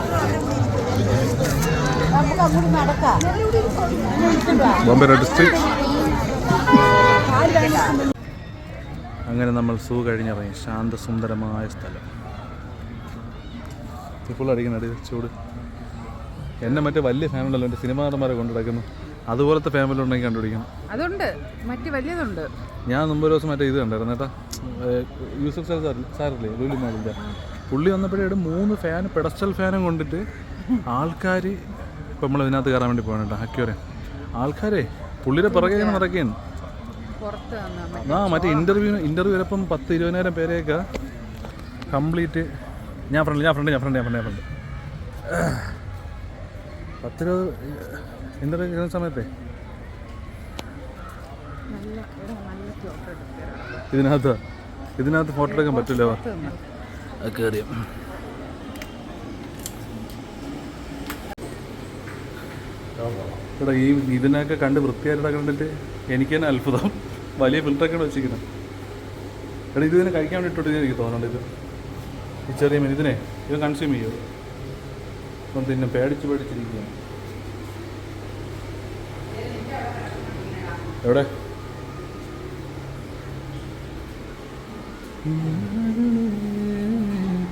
Bombay red street. അങ്ങനെ നമ്മൾ സൂ കഴിഞ്ഞിറങ്ങി. ശാന്തസുന്ദരമായ സ്ഥലം. ഇപ്പോൾ അടിക്കണടി ചൂട്. എന്നെ മറ്റേ വലിയ ഫാമിലിയല്ലോ, എൻ്റെ സിനിമാ നടന്മാരെ കൊണ്ടുനടക്കുന്നു. അതുപോലത്തെ ഫാമിലി ഉണ്ടെങ്കിൽ കണ്ടുപിടിക്കണം. അതുണ്ട്, മറ്റു വലിയതുണ്ട്. ഞാൻ മുമ്പ് ഒരു ദിവസം മറ്റേ ഇത് കണ്ടായിരുന്നു കേട്ടോ, യൂസഫ് സാറില്ലേ ലൂലി മാളിൻ്റെ. പുള്ളി വന്നപ്പോഴേ 3 ഫാൻ, പെഡസ്റ്റൽ ഫാനും കൊണ്ടിട്ട് ആൾക്കാർ, ഇപ്പം നമ്മൾ ഇതിനകത്ത് കയറാൻ വേണ്ടി പോകണം കേട്ടോ, അക്യൂറെ ആൾക്കാരെ പുള്ളിയുടെ പിറകെ നടക്കുകയാണ്. മറ്റേ ഇൻ്റർവ്യൂ വരപ്പം 10-20,000 പേരെയൊക്കെ കംപ്ലീറ്റ്. ഞാൻ ഫ്രണ്ട് 10-20 ഇൻ്റർവ്യൂ ചെയ്യുന്ന സമയത്തെ ഇതിനകത്ത് ഫോട്ടോ എടുക്കാൻ പറ്റില്ല. അതൊക്കെ അറിയാം. ഇവിടെ ഈ ഇതിനൊക്കെ കണ്ട് വൃത്തിയായിട്ട് കണ്ടിട്ട് എനിക്ക് തന്നെ അത്ഭുതം. വലിയ ഫിൽറ്ററൊക്കെ വെച്ചിരിക്കുന്നത്. എടാ ഇത് ഇതിനെ കഴിക്കാൻ വേണ്ടി ഇട്ടിട്ട് എനിക്ക് തോന്നുന്നുണ്ട്. ഇത് ഈ ചെറിയ മീൻ ഇതിനെ ഇത് കൺസ്യൂം ചെയ്യും. അപ്പം പിന്നെ പേടിച്ചിരിക്കുകയാണ്. എവിടെ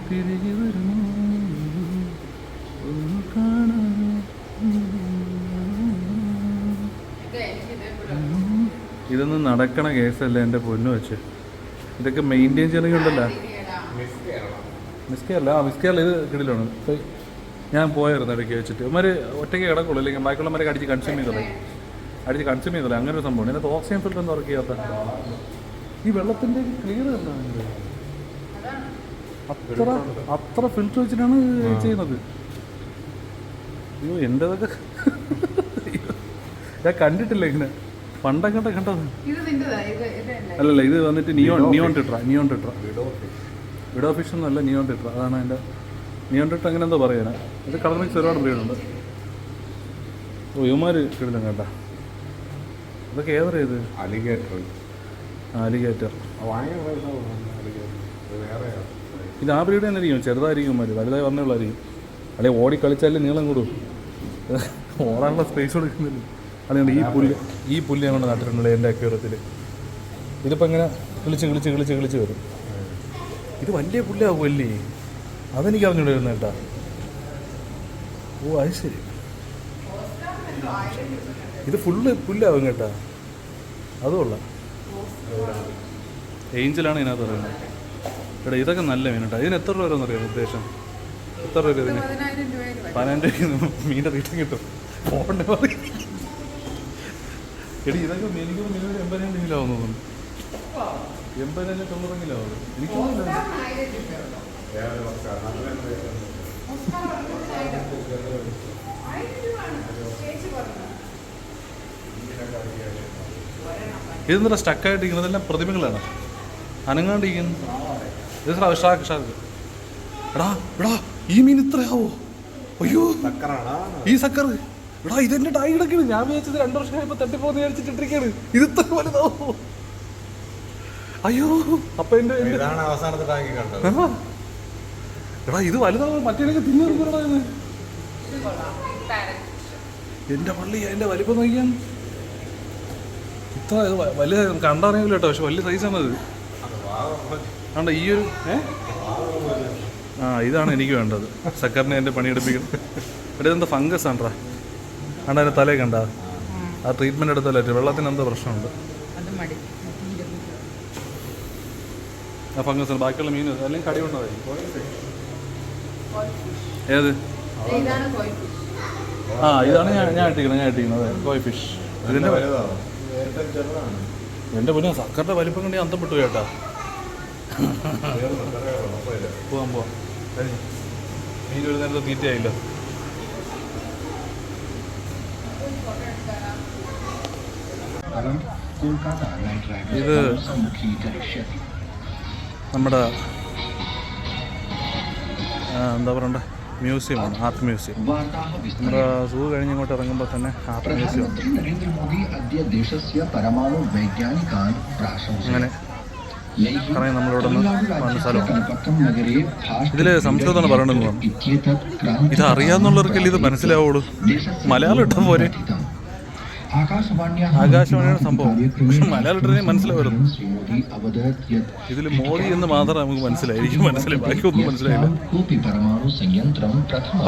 തിരികെ വരുന്നു ഒന്ന് കാണാൻ. ഇതൊന്നും നടക്കണ കേസല്ല എൻ്റെ പൊന്നു വെച്ച്. ഇതൊക്കെ മെയിൻറ്റെയിൻ ചെയ്യണമെങ്കിൽ ഉണ്ടല്ലോ. മിസ് കേരള ഇത് കിടിലാണ്. ഞാൻ പോയായിരുന്നു ഇടയ്ക്ക് വെച്ചിട്ട് ഇവന്മാർ ഒറ്റയ്ക്ക് കിടക്കുള്ളൂ, അല്ലെങ്കിൽ ബാക്കിയുള്ളവന്മാരെ അടിച്ച് കൺസ്യൂം ചെയ്തോളെ. അങ്ങനെ ഒരു സംഭവം. ഇതിനകത്ത് ഓക്സിജൻ ഫിൽറ്റർ ഒന്നും വർക്ക് ചെയ്യാത്ത ഈ വെള്ളത്തിൻ്റെ ക്ലിയർ എന്താണ് അത്ര ഫിൽറ്റർ വെച്ചിട്ടാണ് ചെയ്യുന്നത്. അയ്യോ എൻ്റെതൊക്കെ ഞാൻ കണ്ടിട്ടില്ല ഇങ്ങനെ. പണ്ടൊക്കെ കണ്ടത് അല്ലല്ല. ഇത് വന്നിട്ട് നിയോൺ ടെട്ര വിഡോ ഫിഷ് ഒന്നുമല്ല, നിയോൺ ടെട്ര. അതാണ് അതിൻ്റെ നിയോൺ ടെട്ര. അങ്ങനെ എന്തോ പറയാനാ. ഇത് കളർ മിക്സ് ഒരുപാട് ബ്രീഡുണ്ട്. ഓ ഇവന്മാർ കിടിലും കേട്ടാ. ഇതൊക്കെ ഏതാ ഇത്? അലിഗേറ്റർ. ഇത് ആ ബ്രീഡ് തന്നെ ആയിരിക്കും. ചെറുതായിരിക്കും ഇവന്മാർ, വലുതായി വന്നുള്ളായിരിക്കും. അല്ലെങ്കിൽ ഓടി കളിച്ചാലേ നീളം കൂടും. ഓടാനുള്ള സ്പേസ് കൊടുക്കുന്നില്ല. അതുകൊണ്ട് ഈ പുല്ല് ഞങ്ങളുടെ നട്ടിട്ടുണ്ടല്ലോ എൻ്റെ അക്യൂറത്തിൽ. ഇതിപ്പോൾ ഇങ്ങനെ കിളിച്ച് വരും. ഇത് വലിയ പുല്ലാവുമല്ലേ? അതെനിക്ക് അറിഞ്ഞൂടെ വരുന്ന കേട്ടാ. ഓ അത് ശരി. ഇത് ഫുള്ള് പുല്ലാവും കേട്ടാ. അതുകൊള്ള ഏഞ്ചലാണ് ഇതിനകത്ത് പറയുന്നത്. എടാ ഇതൊക്കെ നല്ല മീൻ കേട്ടോ. ഇതിന് എത്ര രൂപ വരുമെന്ന് അറിയാം ഉദ്ദേശം? എത്ര രൂപ ഇതിന്? 15 രൂപ മീൻ്റെ റേറ്റും കിട്ടും. ഫോണിൻ്റെ പറയും. എടി ഇതൊക്കെ എനിക്ക് 80 കിലാവുന്നു തോന്നുന്നു. 80 90 കിലാവും. എനിക്ക് ഇതെന്താ സ്റ്റക്കായിട്ടിരിക്കുന്നതെല്ലാം പ്രതിമകളാണ്, അനങ്ങാണ്ടിരിക്കുന്നു. ഇത് ഷാക്ക്. എടാ ഈ മീൻ ഇത്രയാവോ? അയ്യോ ഈ സക്കർ. എടാ ഇതെന്റെ ടൈ കിടക്കണ്. ഞാൻ വിചാരിച്ചത് 2 വർഷമായപ്പോ തട്ടിപ്പോന്ന് വിചാരിച്ചിട്ടിരിക്കാണ്. ഇത് ഇത്ര വലുതാവോ? അയ്യോ അപ്പൊ എന്റെ എടാ ഇത് വലുതാവോ? മറ്റേ തിന്നേടാ ഇത്. എന്റെ പള്ളി അതിന്റെ വലിപ്പം നോക്കിയാൽ ഇത്ര വലിയ കണ്ടറിയില്ല കേട്ടോ. പക്ഷെ വലിയ സൈസാണത്. ആണ്ട ഈ ഒരു ഇതാണ് എനിക്ക് വേണ്ടത്. സക്കറിനെ എൻ്റെ പണിയെടുപ്പിക്കണം. ഇവിടെ ഇതെന്താ ഫംഗസ് ആണ്ടാ. ആണ്ട അതിൻ്റെ തലേ കണ്ട ആ ട്രീറ്റ്മെൻറ്റ് എടുത്തല്ലേ. വെള്ളത്തിന് എന്തോ പ്രശ്നമുണ്ട്. ആ ഫംഗസ് ബാക്കിയുള്ള മീൻ അല്ലെങ്കിൽ കടി കൊണ്ടതായിരിക്കും. ഏത്? ഇതാണ് ഞാൻ ഇട്ടിരിക്കുന്നത്. അതെ കോയ് ഫിഷ്. ഇതിൻ്റെ എൻ്റെ പിന്നെ സക്കറിൻ്റെ വലിപ്പം കണ്ടി അന്തപ്പെട്ടു കേട്ടാ. പോവാം മീൻ ഒരു നേരത്തെ തീറ്റയായില്ല. ഇത് നമ്മുടെ എന്താ പറയണ്ടേ മ്യൂസിയമാണ്, ആർട്ട് മ്യൂസിയം. നമ്മുടെ സൂ കഴിഞ്ഞ് ഇങ്ങോട്ട് ഇറങ്ങുമ്പോൾ തന്നെ ആർട്ട് മ്യൂസിയം ഉണ്ട്. അങ്ങനെ കാരണം നമ്മളിവിടെ നിന്ന് വന്ന സ്ഥലമാണ്. ഇതിൽ സംസ്കൃതമാണ് പറയണമെന്ന് പറഞ്ഞു. ഇത് അറിയാവുന്നവർക്കല്ലേ ഇത് മനസ്സിലാവുള്ളൂ. മലയാളം ഇട്ടാൽ പോരെ. ആകാശവാണിയാണ് സംഭവം. പക്ഷെ മലയാളം ഇട്ടേ മനസ്സിലാവുന്നു. ഇതിൽ മോദി എന്ന് മാത്രമേ നമുക്ക് മനസ്സിലായി. എനിക്ക് മനസ്സിലായി, ബാക്കിയൊന്നും മനസ്സിലായില്ല.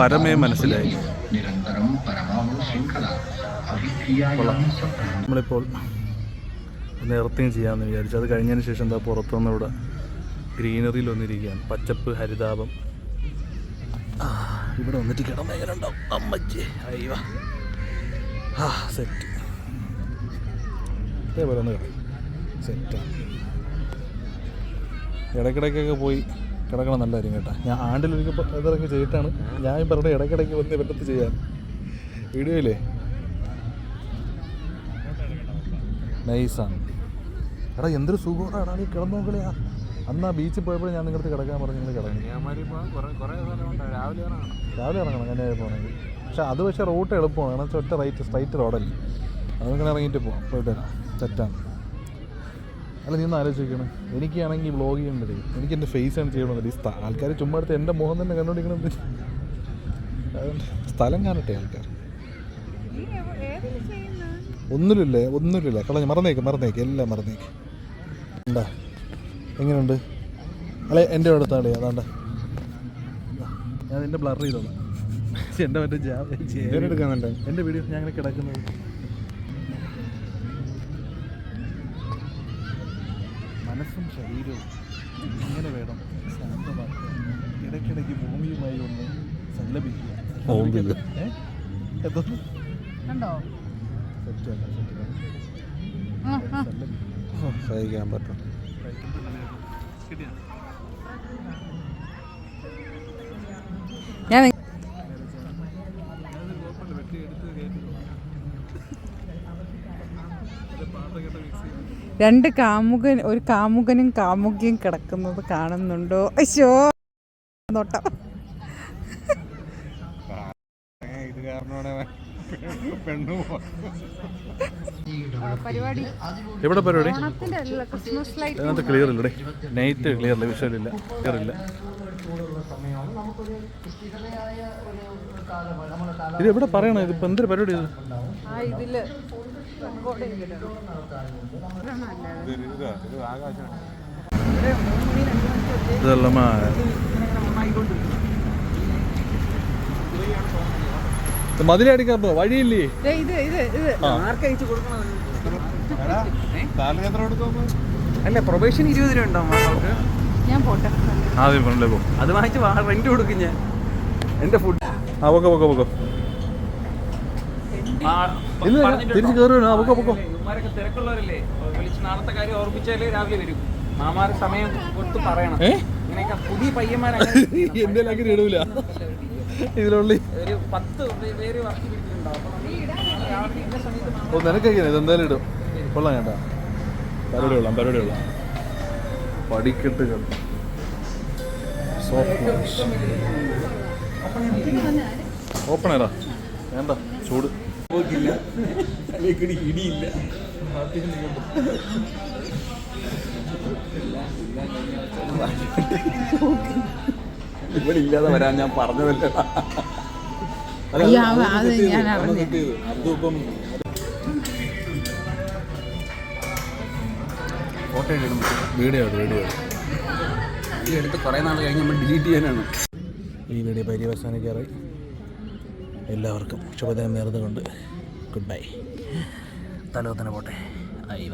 പരമേ മനസ്സിലായി. നമ്മളിപ്പോൾ ഒന്ന് എർത്തിങ് ചെയ്യാമെന്ന് വിചാരിച്ചു. അത് കഴിഞ്ഞതിന് ശേഷം എന്താ പുറത്തുനിന്ന് ഇവിടെ ഗ്രീനറിയിൽ വന്നിരിക്കുകയാണ്. പച്ചപ്പ്, ഹരിതാപം. ഇവിടെ വന്നിട്ട് കിടന്ന് എങ്ങനെ ഉണ്ടാവും അമ്മച്ചേ. അയ്യോ സെറ്റ്. അതേപോലെ ഒന്ന് കിടക്കും. സെറ്റാണ്. ഇടയ്ക്കിടയ്ക്കൊക്കെ പോയി കിടക്കണം നല്ലതായിരിക്കും കേട്ടോ. ഞാൻ ആണ്ടിലൊരിക്കൽ ഇതൊക്കെ ചെയ്തിട്ടാണ് ഞാൻ പറഞ്ഞത് ഇടയ്ക്കിടയ്ക്ക് വന്ന് ഇവരുടെ ചെയ്യാൻ. വീഡിയോയില്ലേ നൈസാണ്. എടാ എന്തൊരു സുഖമാണ്. നീ കിടന്നു നോക്കലേ. അന്ന് ആ ബീച്ചിൽ പോയപ്പോഴും ഞാൻ നിങ്ങളുടെ കിടക്കാൻ പറഞ്ഞു നിങ്ങൾ കിടന്നു. കന്യാകുമാരിപ്പോൾ കുറേ സ്ഥലമുണ്ട്. രാവിലെ ഇറങ്ങണം. രാവിലെ ഇറങ്ങണം കന്യാകുമാരി പോകണമെങ്കിൽ. പക്ഷേ അത് പക്ഷേ റൂട്ട് എളുപ്പമാണ്. കാരണം വെച്ചാൽ ഒറ്റ സ്ട്രൈറ്റ് റോഡല്ലേ. അതിങ്ങനെ ഇറങ്ങിയിട്ട് പോകാം. പോയിട്ട് വരാം. തെറ്റാണ്. അല്ല നീ ഒന്ന് ആലോചിക്കണം. എനിക്കാണെങ്കിൽ വ്ളോഗ് ചെയ്യേണ്ടത് എനിക്ക് എൻ്റെ ഫേസാണ് ചെയ്യണമെന്നില്ല. ഈ ആൾക്കാർ ചുമ്മാ എടുത്ത് എൻ്റെ മുഖം തന്നെ കണ്ടുപിടിക്കണത്. അതുകൊണ്ട് സ്ഥലം കാണട്ടെ ആൾക്കാർ. ഒന്നുമില്ല കളഞ്ഞ് മറന്നേക്ക് എല്ലാം മറന്നേക്ക്. എന്താ എങ്ങനെയുണ്ട്? അല്ലെ എൻ്റെ അടുത്ത ആളെ അതാണ്ട ഞാൻ നിൻ്റെ ബ്ലർ ചെയ്തോളാം. എൻ്റെ മറ്റേ എടുക്കാനുണ്ട് എൻ്റെ വീഡിയോ ഞാൻ അങ്ങനെ കിടക്കുന്നത്. മനസ്സും ശരീരവും ഇങ്ങനെ വേണം ശാന്തമാക്കുക. ഇടയ്ക്കിടയ്ക്ക് ഭൂമിയുമായി ഒന്ന് സല്ലപിക്കുക. കണ്ടോ? സഹിക്കാൻ പറ്റും. ഞാൻ ഒരു കാമുകനും കാമുകിയും കിടക്കുന്നത് കാണുന്നുണ്ടോ? അയ്യോ നോട്ടം. ഇത് കാരണമാണ് പെണ്ണു പരിപാടി എവിടെ പരിപാടി? ഓണത്തിന്റെ അല്ല, ക്രിസ്മസ് ലൈറ്റ്. അതിനകത്ത് ക്ലിയർ ഇല്ലടേ. നൈറ്റ് ക്ലിയർ ഇല്ല, വിഷ്വലില്ല, ക്ലിയർ ഇല്ല. ഇത് എവിടെ പറയണോ? ഇതിപ്പോൾ എന്തൊരു പരിപാടി ഇത്? ഇതില് ഇതെല്ലാം മതിലടിക്കാറുണ്ടോ? വഴിയില്ലേ? അല്ല പ്രൊബേഷൻ 20 രൂപ ഉണ്ടോ നമുക്ക്? ഞാൻ പോട്ടെ. ആദ്യം ഫ്രണ്ടിലേ പോകും. അത് വാങ്ങിച്ച് റെന്റ് കൊടുക്കും ഞാൻ. എൻ്റെ ഫുഡ് പൊക്കോ ഇല്ല തിരിച്ച് കയറുക. പൊക്കോ. ഇവന്മാരൊക്കെ തിരക്കുള്ളവരല്ലേ, വിളിച്ച് നാളത്തെ കാര്യം ഓർമ്മിച്ചാലേ രാവിലെ വരും. മാമാരെ സമയം കൊടുത്ത് പറയണം. ഇങ്ങനെയൊക്കെ പുതിയ പയ്യന്മാരങ്ങനെ എൻ്റെ അങ്ങനെ ഇടൂല. ഇതിലുള്ള ഒരു 10 പേര് വർക്ക് പിടിച്ചിട്ടുണ്ടാവും. രാവിലെ ഇന്ന സമയത്ത് നിനക്കൊക്കെ ഇതെന്തായാലും ഇടും. കൊള്ളാം കേട്ടാ. പരിപാടി കൊള്ളാം. പടിക്കെട്ടുകൾ ഓപ്പണേടാ വേണ്ട ചൂട് ഇടിയില്ല. ഇവിടെ ഇല്ലാതെ വരാൻ ഞാൻ പറഞ്ഞതല്ലേ. വീഡിയോ ഈ എടുത്ത് കുറേ നാൾ കഴിഞ്ഞ് നമ്മൾ ഡിലീറ്റ് ചെയ്യാനാണ്. ഈ വീഡിയോ പര്യവസാനിക്കാറായി. എല്ലാവർക്കും ശുഭദിനം നേർന്നുകൊണ്ട് ഗുഡ് ബൈ. തലവത്തന്നെ പോട്ടെ. അയ്യ